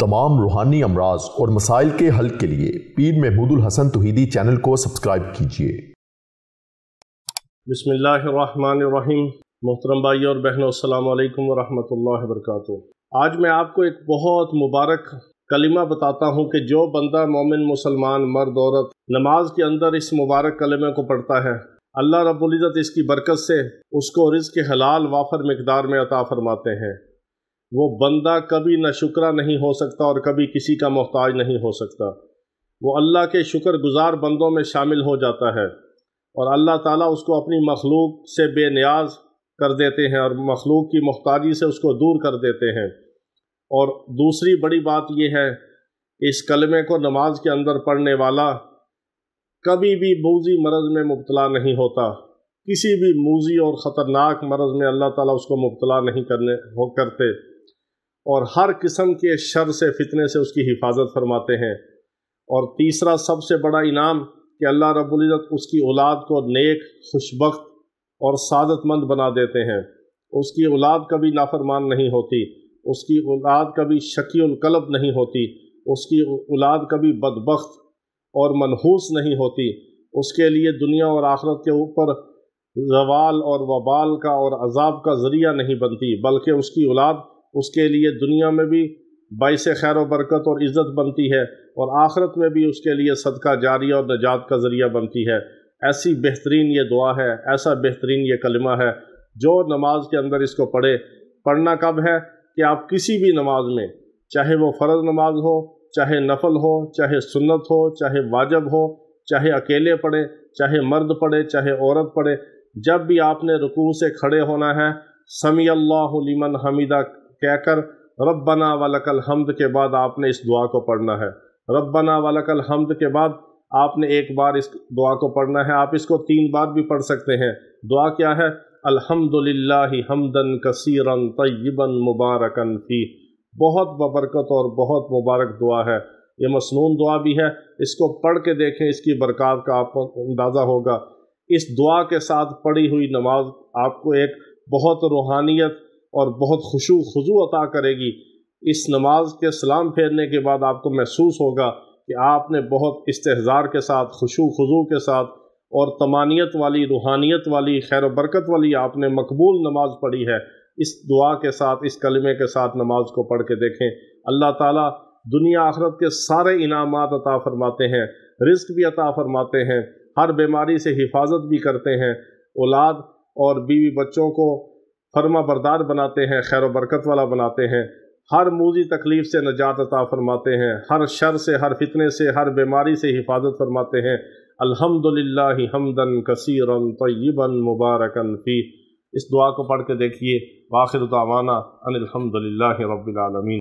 तमाम रूहानी अमराज और मसाइल के हल के लिए पीर महमूद उल हसन तौहीदी चैनल को सब्सक्राइब कीजिए। बिस्मिल्लाहिर्रहमानिर्रहीम। मोहतरम भाइयों और बहनों, अस्सलाम वालेकुम वरहमतुल्लाहि वबरकातुहू। आज मैं आपको एक बहुत मुबारक कलिमा बताता हूँ कि जो बंदा मोमिन मुसलमान मर्द औरत नमाज के अंदर इस मुबारक कलिमे को पढ़ता है, अल्लाह रब्बुल इज़्ज़त इसकी बरकत से उसको रिज़्क़ हलाल वाफर मिक़दार में अता फरमाते हैं। वो बंदा कभी न शुक्रा नहीं हो सकता और कभी किसी का मोहताज नहीं हो सकता। वो अल्लाह के शुक्रगुजार बंदों में शामिल हो जाता है और अल्लाह ताला उसको अपनी मखलूक से बेनियाज कर देते हैं और मखलूक की मोहताजी से उसको दूर कर देते हैं। और दूसरी बड़ी बात यह है, इस कलमे को नमाज के अंदर पढ़ने वाला कभी भी मूजी मरज़ में मुब्तला नहीं होता। किसी भी मूजी और ख़तरनाक मरज़ में अल्लाह ताला उसको मुब्तला नहीं करते और हर किस्म के शर से फितने से उसकी हिफाजत फरमाते हैं। और तीसरा सबसे बड़ा इनाम कि अल्लाह रब्बुल इज़्ज़त उसकी औलाद को नेक, खुशबख्त और सादतमंद बना देते हैं। उसकी औलाद कभी नाफरमान नहीं होती, उसकी औलाद कभी शकीउल क़ल्ब नहीं होती, उसकी औलाद कभी बदबख्त और मनहूस नहीं होती। उसके लिए दुनिया और आखिरत के ऊपर ज़वाल और वबाल का और अज़ाब का ज़रिया नहीं बनती, बल्कि उसकी औलाद उसके लिए दुनिया में भी बाइस खैर व बरकत और इज़्ज़त बनती है और आखिरत में भी उसके लिए सदका जारिया और नजात का ज़रिया बनती है। ऐसी बेहतरीन ये दुआ है, ऐसा बेहतरीन ये कलिमा है। जो नमाज के अंदर इसको पढ़ना कब है कि आप किसी भी नमाज में, चाहे वो फ़र्ज़ नमाज हो, चाहे नफल हो, चाहे सुन्नत हो, चाहे वाजिब हो, चाहे अकेले पढ़े, चाहे मर्द पढ़े, चाहे औरत पढ़े, जब भी आपने रुकू से खड़े होना है, समी अल्लाहु लिमन हमीदा कहकर रब्बना वलकल हम्द के बाद आपने इस दुआ को पढ़ना है। रब्बना वलकल हम्द के बाद आपने एक बार इस दुआ को पढ़ना है। आप इसको 3 बार भी पढ़ सकते हैं। दुआ क्या है? अल्हम्दुलिल्लाहि हम्दन कसीरन तय्यिबन मुबारकन फी। बहुत बबरकत और बहुत मुबारक दुआ है। ये मसनून दुआ भी है। इसको पढ़ के देखें, इसकी बरकत का आपको अंदाज़ा होगा। इस दुआ के साथ पढ़ी हुई नमाज आपको एक बहुत रूहानियत और बहुत खुशू खुजू अता करेगी। इस नमाज के सलाम फेरने के बाद आपको महसूस होगा कि आपने बहुत इस्तेहज़ार के साथ, खुशू खुजू के साथ और तमानियत वाली, रूहानियत वाली, खैर बरकत वाली आपने मकबूल नमाज पढ़ी है। इस दुआ के साथ, इस कलिमे के साथ नमाज को पढ़ के देखें। अल्लाह ताला दुनिया आखिरत के सारे इनामात अता फरमाते हैं, रिज़्क़ भी अता फरमाते हैं, हर बीमारी से हिफाजत भी करते हैं, औलाद और बीवी बच्चों को फरमा बरदार बनाते हैं, खैर बरकत वाला बनाते हैं, हर मूजी तकलीफ़ से नजात अता फरमाते हैं, हर शर से, हर फितने से, हर बीमारी से हिफाजत फरमाते हैं। अल्हम्दुलिल्लाहि हम्दन कसीरन तय्यिबन मुबारकन फी। इस दुआ को पढ़ के देखिए। वाखिर दावाना अनिल हम्दुलिल्लाहि रब्बिल आलमीन।